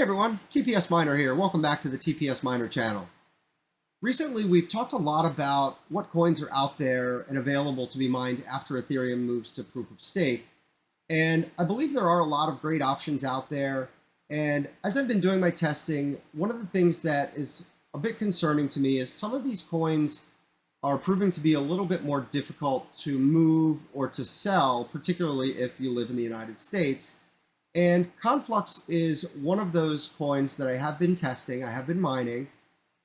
everyone, TPS Miner here. Welcome back to the TPS Miner channel. Recently, we've talked a lot about what coins are out there and available to be mined after Ethereum moves to proof of stake. And I believe there are a lot of great options out there. And as I've been doing my testing, one of the things that is a bit concerning to me is some of these coins are proving to be a little bit more difficult to move or to sell, particularly if you live in the United States. And Conflux is one of those coins that I have been testing, I have been mining,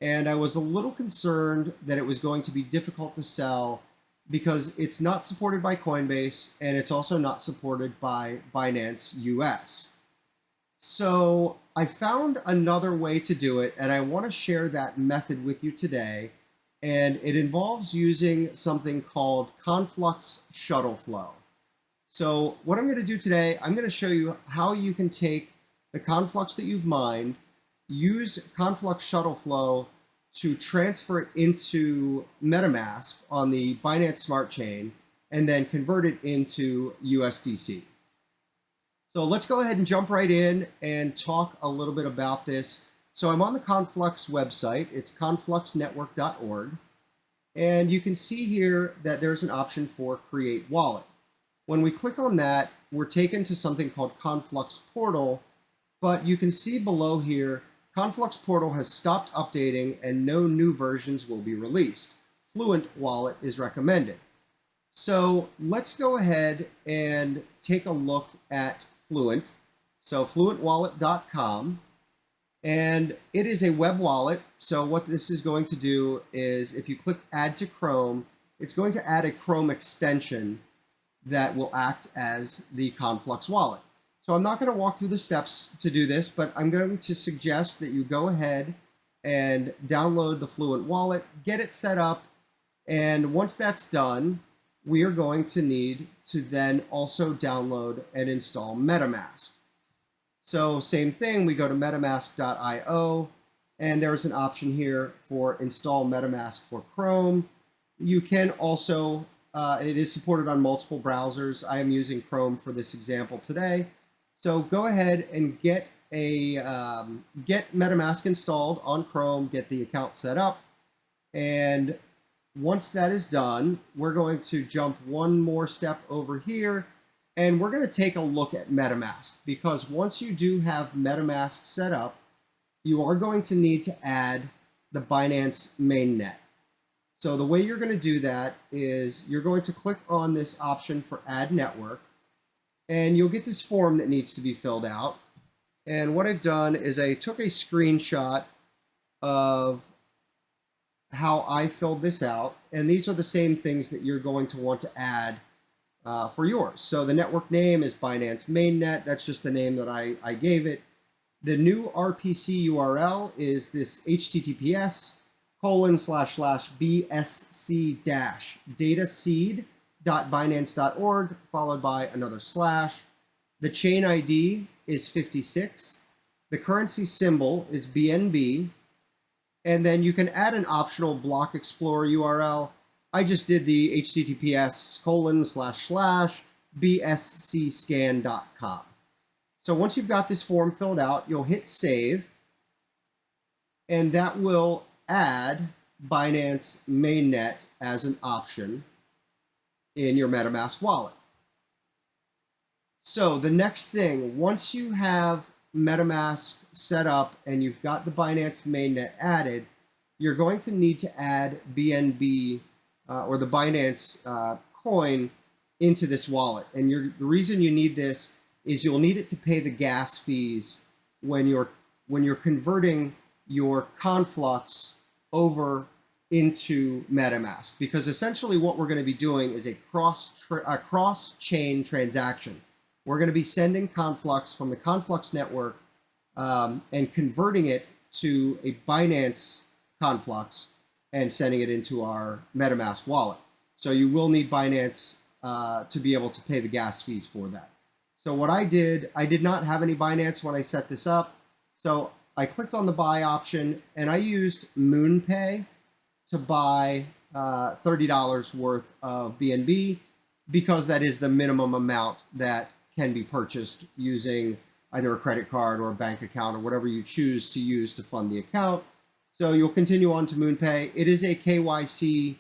and I was a little concerned that it was going to be difficult to sell because it's not supported by Coinbase and it's also not supported by Binance US. So I found another way to do it, and I want to share that method with you today. And it involves using something called Conflux Shuttleflow. So what I'm going to do today, I'm going to show you how you can take the Conflux that you've mined, use Conflux Shuttleflow to transfer it into Metamask on the Binance Smart Chain, and then convert it into USDC. So let's go ahead and jump right in and talk a little bit about this. So I'm on the Conflux website. It's confluxnetwork.org. And you can see here that there's an option for Create Wallet. When we click on that, we're taken to something called Conflux Portal, but you can see below here, Conflux Portal has stopped updating and no new versions will be released. Fluent wallet is recommended. So let's go ahead and take a look at Fluent. So fluentwallet.com, and it is a web wallet. So what this is going to do is if you click Add to Chrome, it's going to add a Chrome extension that will act as the Conflux wallet. So I'm not going to walk through the steps to do this, but I'm going to suggest that you go ahead and download the Fluent wallet, get it set up, and once that's done, we are going to need to then also download and install Metamask. So same thing, we go to metamask.io, and there's an option here for install Metamask for Chrome. You can also it is supported on multiple browsers. I am using Chrome for this example today. So go ahead and get MetaMask installed on Chrome, get the account set up. And once that is done, we're going to jump one more step over here, and we're going to take a look at MetaMask, because once you do have MetaMask set up, you are going to need to add the Binance Mainnet. So the way you're going to do that is you're going to click on this option for Add Network, and you'll get this form that needs to be filled out. And what I've done is I took a screenshot of how I filled this out, and these are the same things that you're going to want to add for yours. So the network name is Binance Mainnet. That's just the name that I gave it. The new RPC URL is this https://bsc-dataseed.binance.org followed by another slash. The chain ID is 56. The currency symbol is BNB. And then you can add an optional block explorer URL. I just did the https://bscscan.com. So once you've got this form filled out, you'll hit save, and that will add Binance Mainnet as an option in your MetaMask wallet. So the next thing, once you have MetaMask set up and you've got the Binance Mainnet added, you're going to need to add BNB or the Binance coin into this wallet. And the reason you need this is you'll need it to pay the gas fees when you're converting your Conflux over into MetaMask, because essentially what we're going to be doing is a cross-chain transaction. We're going to be sending Conflux from the Conflux network and converting it to a Binance Conflux and sending it into our MetaMask wallet. So you will need Binance to be able to pay the gas fees for that. So what I did not have any Binance when I set this up. So I clicked on the buy option, and I used MoonPay to buy $30 worth of BNB, because that is the minimum amount that can be purchased using either a credit card or a bank account or whatever you choose to use to fund the account. So you'll continue on to MoonPay. It is a KYC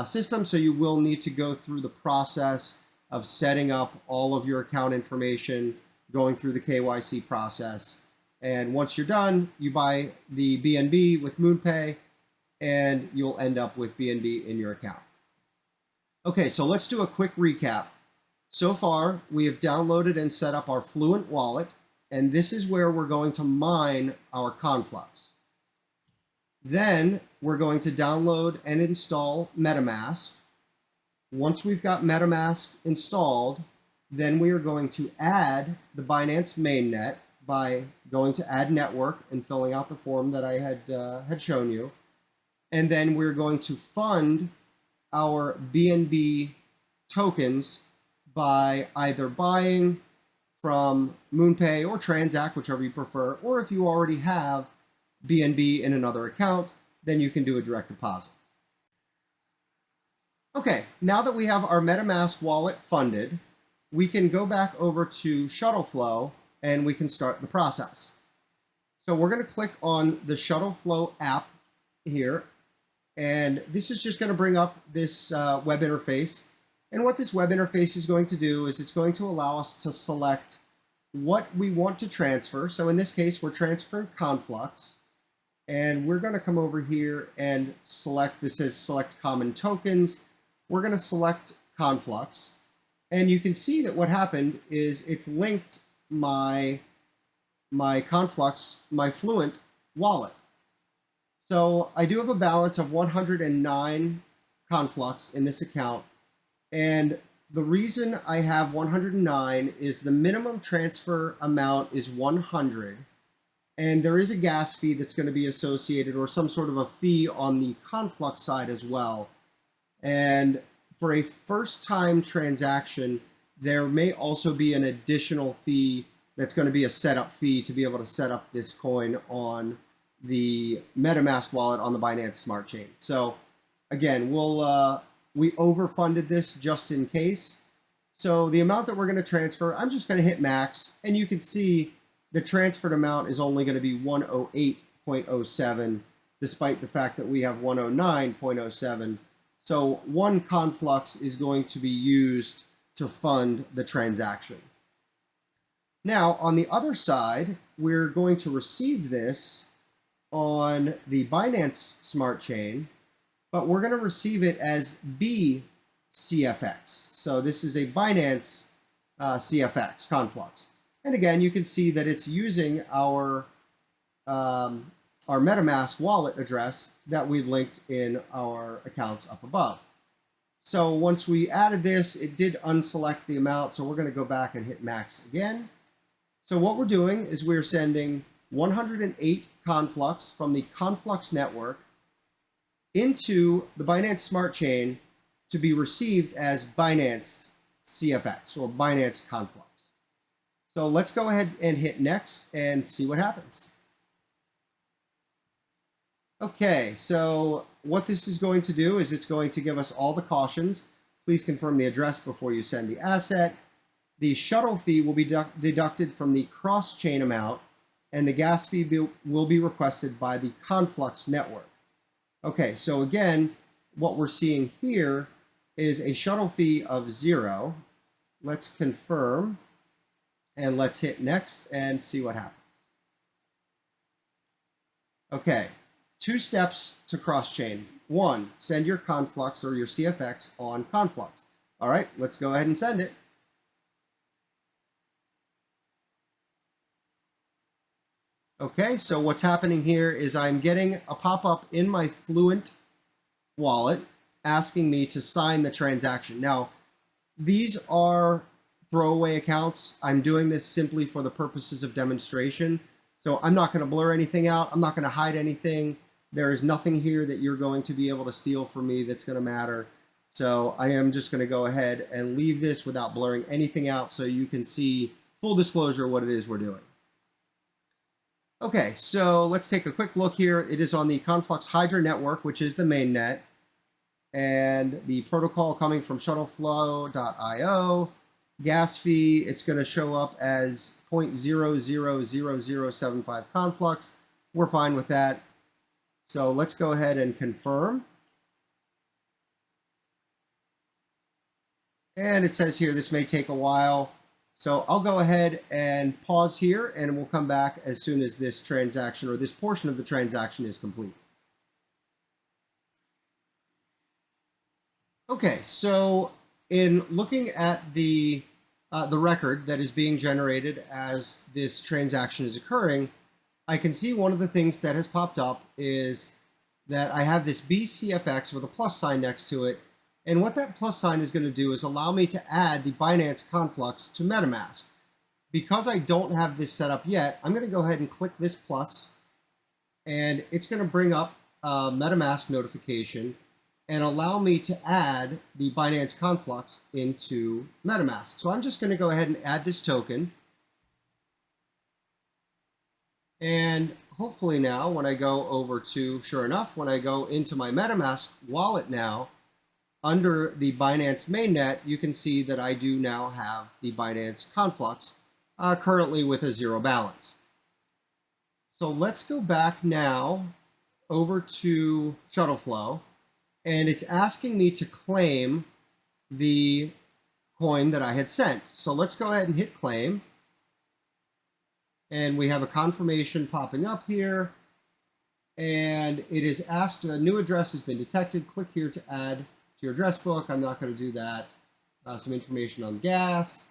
system, so you will need to go through the process of setting up all of your account information, going through the KYC process. And once you're done, you buy the BNB with MoonPay, and you'll end up with BNB in your account. Okay, so let's do a quick recap. So far, we have downloaded and set up our Fluent wallet, and this is where we're going to mine our Conflux. Then we're going to download and install Metamask. Once we've got Metamask installed, then we are going to add the Binance mainnet by going to add network and filling out the form that I had shown you. And then we're going to fund our BNB tokens by either buying from MoonPay or Transact, whichever you prefer, or if you already have BNB in another account, then you can do a direct deposit. Okay, now that we have our MetaMask wallet funded, we can go back over to Shuttleflow and we can start the process. So we're going to click on the Shuttleflow app here, and this is just going to bring up this web interface. And what this web interface is going to do is it's going to allow us to select what we want to transfer. So in this case, we're transferring Conflux. And we're going to come over here and select, this says select common tokens. We're going to select Conflux. And you can see that what happened is it's linked my Conflux, my Fluent wallet. So I do have a balance of 109 Conflux in this account. And the reason I have 109 is the minimum transfer amount is 100. And there is a gas fee that's going to be associated, or some sort of a fee on the Conflux side as well. And for a first-time transaction, there may also be an additional fee that's going to be a setup fee to be able to set up this coin on the MetaMask wallet on the Binance Smart Chain. So again, we overfunded this just in case. So the amount that we're going to transfer, I'm just going to hit max, and you can see the transferred amount is only going to be 108.07, despite the fact that we have 109.07. So one Conflux is going to be used to fund the transaction. Now, on the other side, we're going to receive this on the Binance Smart Chain, but we're going to receive it as BCFX. So this is a Binance CFX Conflux. And again, you can see that it's using our MetaMask wallet address that we linked in our accounts up above. So once we added this, it did unselect the amount. So we're going to go back and hit max again. So what we're doing is we're sending 108 Conflux from the Conflux network into the Binance Smart Chain to be received as Binance CFX or Binance Conflux. So let's go ahead and hit next and see what happens. Okay, so what this is going to do is it's going to give us all the cautions. Please confirm the address before you send the asset. The shuttle fee will be deducted from the cross-chain amount, and the gas fee will be requested by the Conflux network. Okay, so again, what we're seeing here is a shuttle fee of 0. Let's confirm, and let's hit next and see what happens. Okay, 2 steps to cross-chain. 1, send your Conflux or your CFX on Conflux. All right, let's go ahead and send it. Okay, so what's happening here is I'm getting a pop-up in my Fluent wallet asking me to sign the transaction. Now, these are throwaway accounts. I'm doing this simply for the purposes of demonstration. So I'm not going to blur anything out. I'm not going to hide anything. There is nothing here that you're going to be able to steal from me that's going to matter. So I am just going to go ahead and leave this without blurring anything out so you can see full disclosure what it is we're doing. Okay, so let's take a quick look here. It is on the Conflux Hydra network, which is the mainnet, and the protocol coming from Shuttleflow.io. gas fee, it's going to show up as 0.000075 Conflux. We're fine with that. So let's go ahead and confirm. And it says here this may take a while. So I'll go ahead and pause here, and we'll come back as soon as this transaction or this portion of the transaction is complete. Okay, so in looking at the record that is being generated as this transaction is occurring, I can see one of the things that has popped up is that I have this BCFX with a plus sign next to it. And what that plus sign is going to do is allow me to add the Binance Conflux to Metamask. Because I don't have this set up yet, I'm going to go ahead and click this plus, and it's going to bring up a Metamask notification and allow me to add the Binance Conflux into Metamask. So I'm just going to go ahead and add this token. And hopefully now when I go over to, sure enough, when I go into my Metamask wallet now, under the Binance Mainnet, you can see that I do now have the Binance Conflux, currently with a 0 balance. So let's go back now over to Shuttleflow, and it's asking me to claim the coin that I had sent. So let's go ahead and hit claim. And we have a confirmation popping up here. And it is asked, a new address has been detected. Click here to add to your address book. I'm not going to do that. Some information on gas,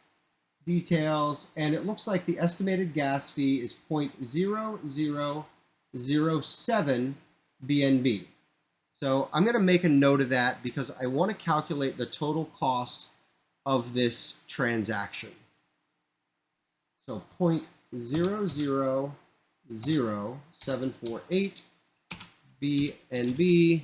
details, and it looks like the estimated gas fee is 0.0007 BNB. So I'm going to make a note of that because I want to calculate the total cost of this transaction. So 0.000748 BNB.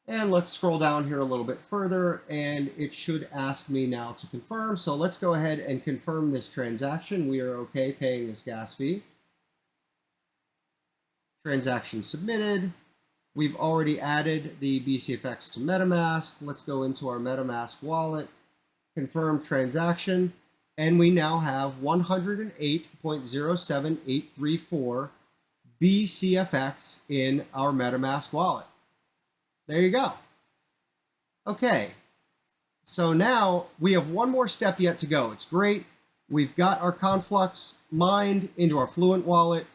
And let's scroll down here a little bit further, and it should ask me now to confirm. So let's go ahead and confirm this transaction. We are okay paying this gas fee. Transaction submitted. We've already added the BCFX to MetaMask. Let's go into our MetaMask wallet, confirm transaction, and we now have 108.07834 BCFX in our MetaMask wallet. There you go. Okay, so now we have one more step yet to go. It's great. We've got our Conflux mined into our Fluent wallet.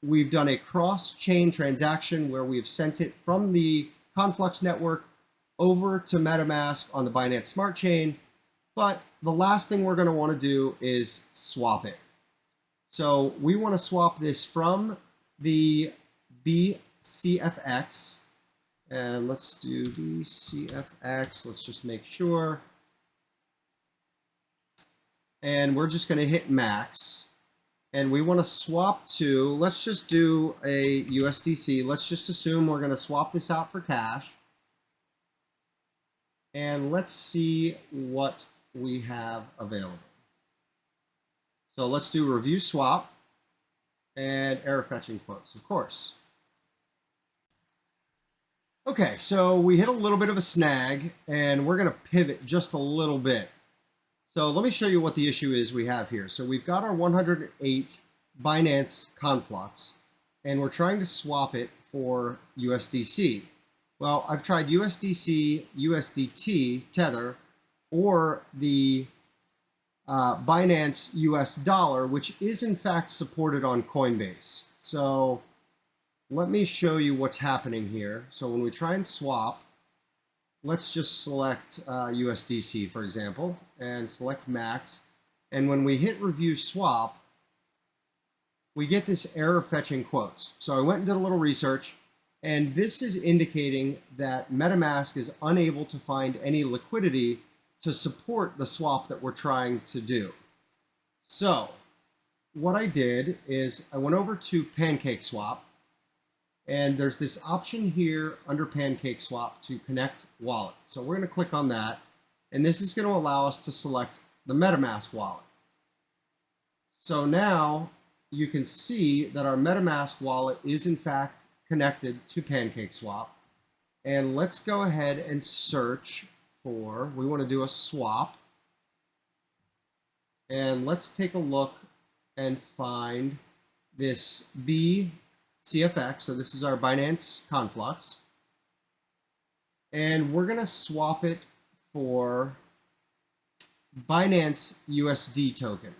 We've done a cross-chain transaction where we've sent it from the Conflux network over to MetaMask on the Binance Smart Chain. But the last thing we're going to want to do is swap it. So we want to swap this from the BCFX. And let's do BCFX. Let's just make sure. And we're just going to hit max. And we want to swap to, let's just do a USDC. Let's just assume we're going to swap this out for cash. And let's see what we have available. So let's do review swap and error fetching quotes, of course. Okay, so we hit a little bit of a snag, and we're going to pivot just a little bit. So let me show you what the issue is we have here. So we've got our 108 Binance Conflux, and we're trying to swap it for USDC. Well, I've tried USDC, USDT, Tether, or the Binance US dollar, which is in fact supported on Coinbase. So let me show you what's happening here. So when we try and swap, let's just select USDC, for example, and select max. And when we hit review swap, we get this error fetching quotes. So I went and did a little research, and this is indicating that MetaMask is unable to find any liquidity to support the swap that we're trying to do. So what I did is I went over to Pancake Swap, and there's this option here under Pancake Swap to connect wallet. So we're going to click on that, and this is going to allow us to select the MetaMask wallet. So now you can see that our MetaMask wallet is in fact connected to Pancake Swap. And let's go ahead and search for, we want to do a swap. And let's take a look and find this BCFX. So this is our Binance Conflux. And we're going to swap it for Binance USD token.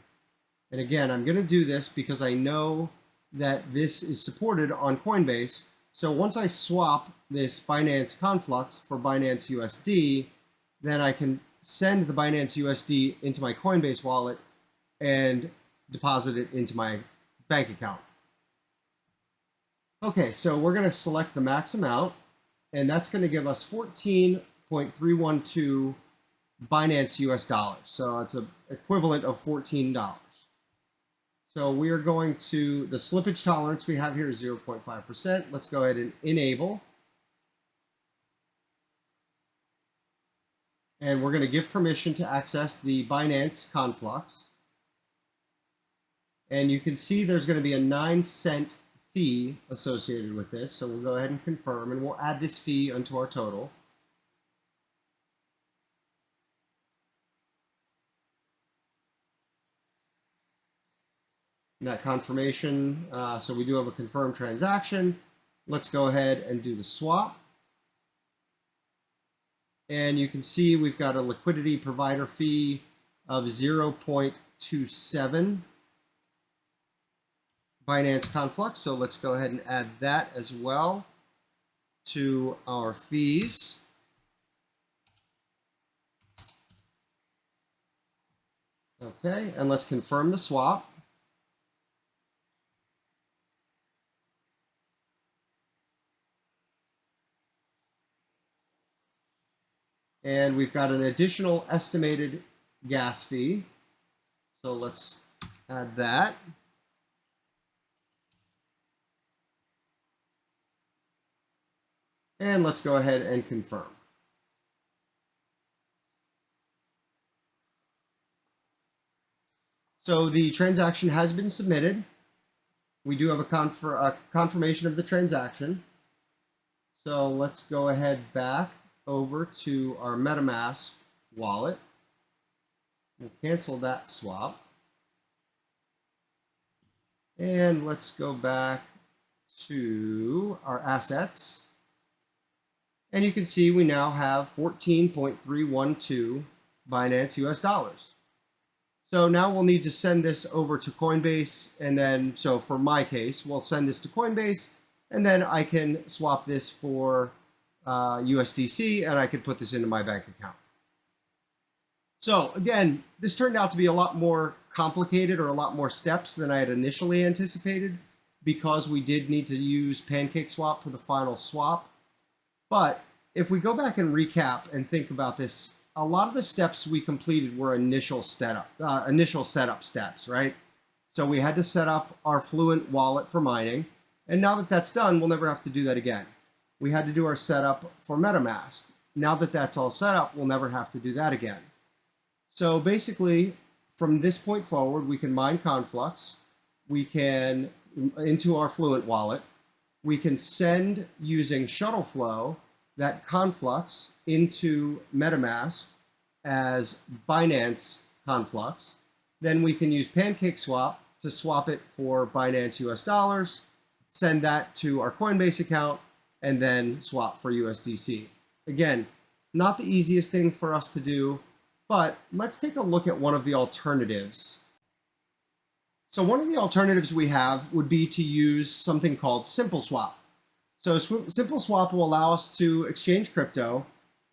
And again, I'm going to do this because I know that this is supported on Coinbase. So once I swap this Binance Conflux for Binance USD, then I can send the Binance USD into my Coinbase wallet and deposit it into my bank account. Okay, so we're going to select the max amount, and that's going to give us 14.312 Binance US dollars. So it's an equivalent of $14. So we are going to, the slippage tolerance we have here is 0.5%. Let's go ahead and enable. And we're going to give permission to access the Binance Conflux. And you can see there's going to be a 9-cent fee associated with this. So we'll go ahead and confirm, and we'll add this fee onto our total. And that confirmation, so we do have a confirmed transaction. Let's go ahead and do the swap. And you can see we've got a liquidity provider fee of 0.27 Binance Conflux. So let's go ahead and add that as well to our fees. Okay, and let's confirm the swap. And we've got an additional estimated gas fee. So let's add that. And let's go ahead and confirm. So the transaction has been submitted. We do have a confirmation of the transaction. So let's go ahead back over to our Metamask wallet. We'll cancel that swap. And let's go back to our assets. And you can see we now have 14.312 Binance US dollars. So now we'll need to send this over to Coinbase. And then, so for my case, we'll send this to Coinbase. And then I can swap this for USDC, and I could put this into my bank account. So again, this turned out to be a lot more complicated, or a lot more steps than I had initially anticipated, because we did need to use Pancake Swap for the final swap. But if we go back and recap and think about this, a lot of the steps we completed were initial setup steps, right? So we had to set up our Fluent wallet for mining, and now that that's done, we'll never have to do that again. We had to do our setup for Metamask. Now that that's all set up, we'll never have to do that again. So basically, from this point forward, we can mine Conflux. We can, into our Fluent wallet, we can send using Shuttleflow that Conflux into Metamask as Binance Conflux. Then we can use Pancake Swap to swap it for Binance US dollars, send that to our Coinbase account, and then swap for USDC. Again, not the easiest thing for us to do, but let's take a look at one of the alternatives. So one of the alternatives we have would be to use something called Simple Swap. So Simple Swap will allow us to exchange crypto,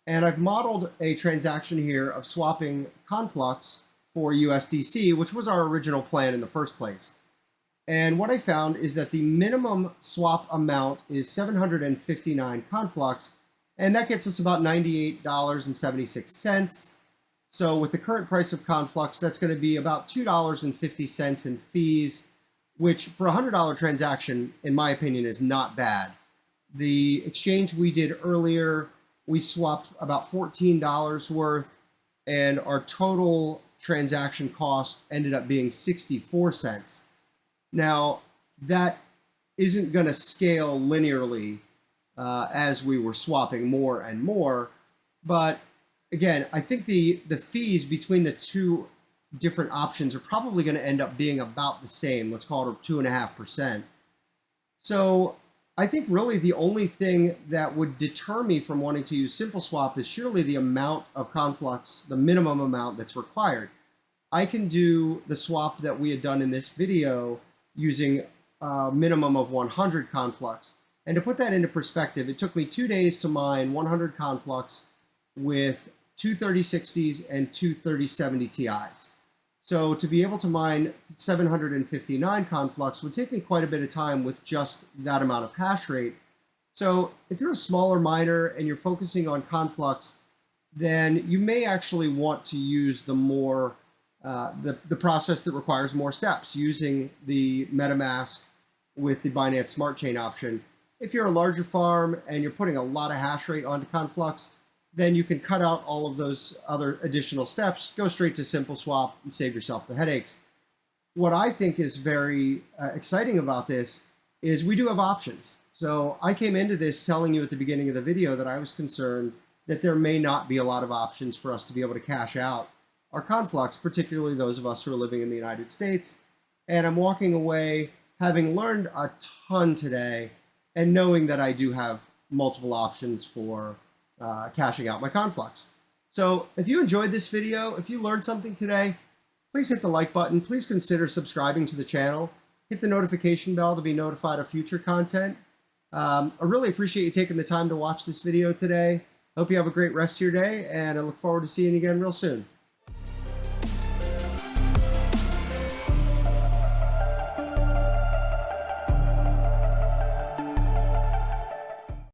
and I've modeled a transaction here of swapping Conflux for USDC, which was our original plan in the first place. And what I found is that the minimum swap amount is 759 Conflux, and that gets us about $98.76. So with the current price of Conflux, that's going to be about $2.50 in fees, which for a $100 transaction, in my opinion, is not bad. The exchange we did earlier, we swapped about $14 worth, and our total transaction cost ended up being 64 cents. Now, that isn't going to scale linearly as we were swapping more and more, but again, I think the fees between the two different options are probably going to end up being about the same. Let's call it 2.5%. So I think really the only thing that would deter me from wanting to use Simple Swap is surely the amount of Conflux, the minimum amount that's required. I can do the swap that we had done in this video using a minimum of 100 Conflux. And to put that into perspective, it took me 2 days to mine 100 Conflux with two 3060s and two 3070 Ti's. So to be able to mine 759 Conflux would take me quite a bit of time with just that amount of hash rate. So if you're a smaller miner and you're focusing on Conflux, then you may actually want to use the more the process that requires more steps, using the Metamask with the Binance Smart Chain option. If you're a larger farm and you're putting a lot of hash rate onto Conflux, then you can cut out all of those other additional steps, go straight to Simple Swap, and save yourself the headaches. What I think is very exciting about this is we do have options. So I came into this telling you at the beginning of the video that I was concerned that there may not be a lot of options for us to be able to cash out our Conflux, particularly those of us who are living in the United States. And I'm walking away having learned a ton today and knowing that I do have multiple options for cashing out my Conflux. So if you enjoyed this video, if you learned something today, please hit the like button. Please consider subscribing to the channel. Hit the notification bell to be notified of future content. I really appreciate you taking the time to watch this video today. Hope you have a great rest of your day, and I look forward to seeing you again real soon.